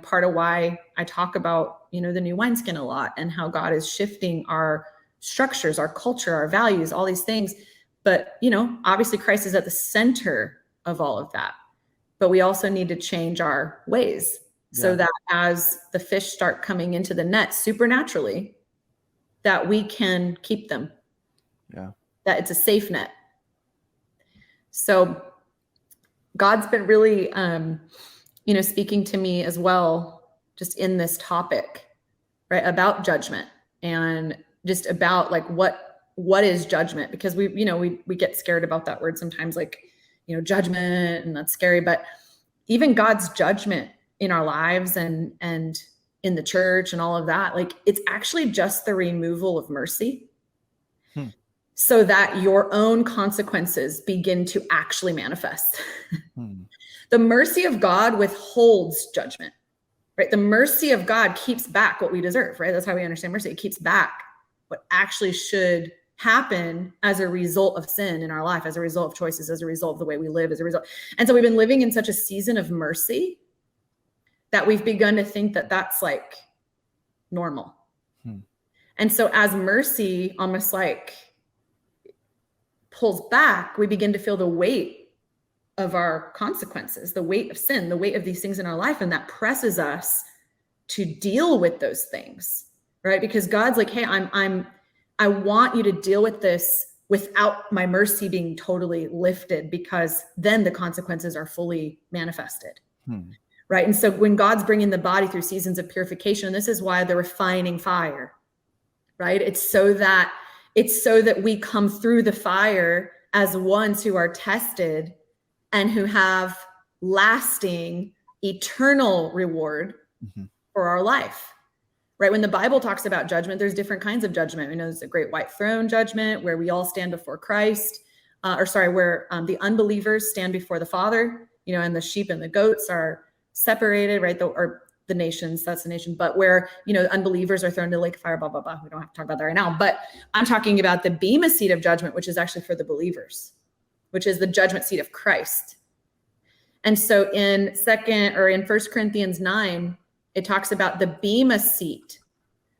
part of why I talk about, the new wineskin a lot and how God is shifting our structures, our culture, our values, all these things. But, obviously Christ is at the center of all of that. But we also need to change our ways so that as the fish start coming into the net supernaturally, that we can keep them. Yeah. That it's a safe net. So God's been really, speaking to me as well, just in this topic, right, about judgment and just about like what is judgment? Because we get scared about that word sometimes, like, judgment, and that's scary. But even God's judgment in our lives and in the church and all of that, like, it's actually just the removal of mercy. So that your own consequences begin to actually manifest. The mercy of God withholds judgment, right? The mercy of God keeps back what we deserve, right? That's how we understand mercy. It keeps back what actually should happen as a result of sin in our life, as a result of choices, as a result of the way we live, as a result. And so we've been living in such a season of mercy that we've begun to think that that's like normal. And so as mercy almost like pulls back, we begin to feel the weight of our consequences, the weight of sin, the weight of these things in our life. And that presses us to deal with those things, right? Because God's like, hey, I want you to deal with this without my mercy being totally lifted, because then the consequences are fully manifested. Right. And so when God's bringing the body through seasons of purification, this is why the refining fire, right? It's so that we come through the fire as ones who are tested and who have lasting, eternal reward for our life, right? When the Bible talks about judgment, there's different kinds of judgment. We know there's a great white throne judgment where we all stand before Christ, where the unbelievers stand before the Father, and the sheep and the goats are separated, right? The nations, that's the nation, but where, unbelievers are thrown into the lake of fire, blah, blah, blah. We don't have to talk about that right now, but I'm talking about the bema seat of judgment, which is actually for the believers, which is the judgment seat of Christ. And so in 1 Corinthians 9, it talks about the bema seat,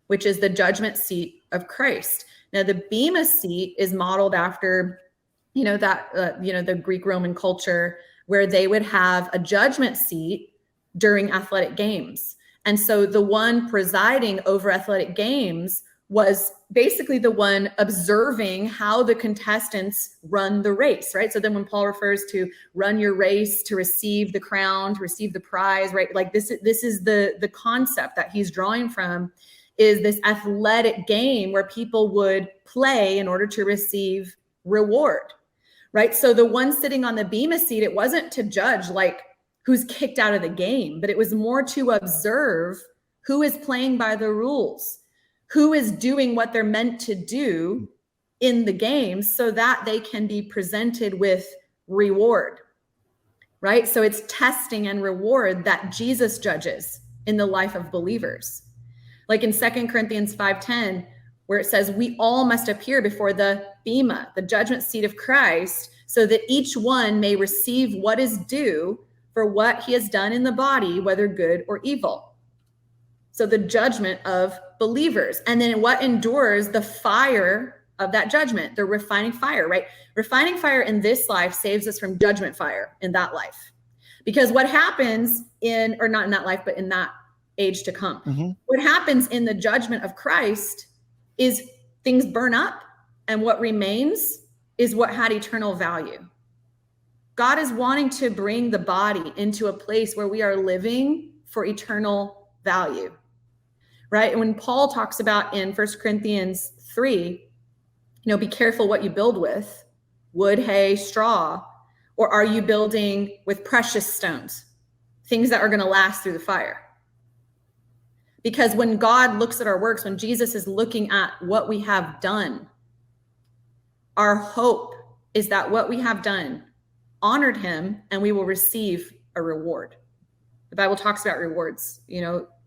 which is the judgment seat of Christ. Now the bema seat is modeled after, the Greek Roman culture, where they would have a judgment seat during athletic games. And so the one presiding over athletic games was basically the one observing how the contestants run the race, right? So then when Paul refers to run your race to receive the crown, to receive the prize, right? Like this is the concept that he's drawing from, is this athletic game where people would play in order to receive reward, right? So the one sitting on the bema seat, it wasn't to judge like who's kicked out of the game, but it was more to observe who is playing by the rules, who is doing what they're meant to do in the game so that they can be presented with reward, right? So it's testing and reward that Jesus judges in the life of believers. Like in 2 Corinthians 5:10, where it says, we all must appear before the bema, the judgment seat of Christ, so that each one may receive what is due for what he has done in the body, whether good or evil. So the judgment of believers. And then what endures the fire of that judgment, the refining fire, right? Refining fire in this life saves us from judgment fire in that life. Because what happens not in that life, but in that age to come, what happens in the judgment of Christ is things burn up, and what remains is what had eternal value. God is wanting to bring the body into a place where we are living for eternal value, right? And when Paul talks about in 1 Corinthians 3, be careful what you build with, wood, hay, straw, or are you building with precious stones, things that are going to last through the fire? Because when God looks at our works, when Jesus is looking at what we have done, our hope is that what we have done honored him and we will receive a reward. The Bible talks about rewards,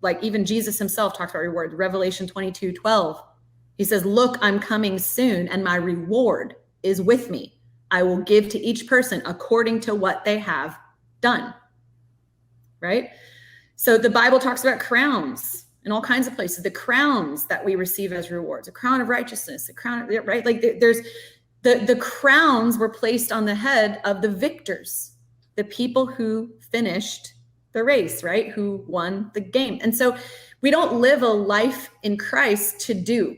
like even Jesus himself talks about reward. Revelation 22:12, he says, look, I'm coming soon and my reward is with me. I will give to each person according to what they have done. Right? So the Bible talks about crowns in all kinds of places, the crowns that we receive as rewards, a crown of righteousness, a crown of, right? Like there's the crowns were placed on the head of the victors, the people who finished the race, right? Who won the game. And so we don't live a life in Christ to do,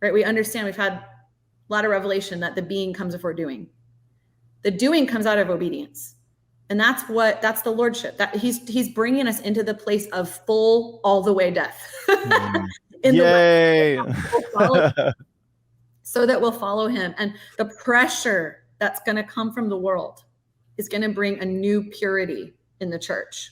right? We understand, we've had a lot of revelation that the being comes before doing. The doing comes out of obedience. And that's the lordship, that he's bringing us into the place of full, all the way death. Yay. So that we'll follow him. And the pressure that's going to come from the world is going to bring a new purity in the church.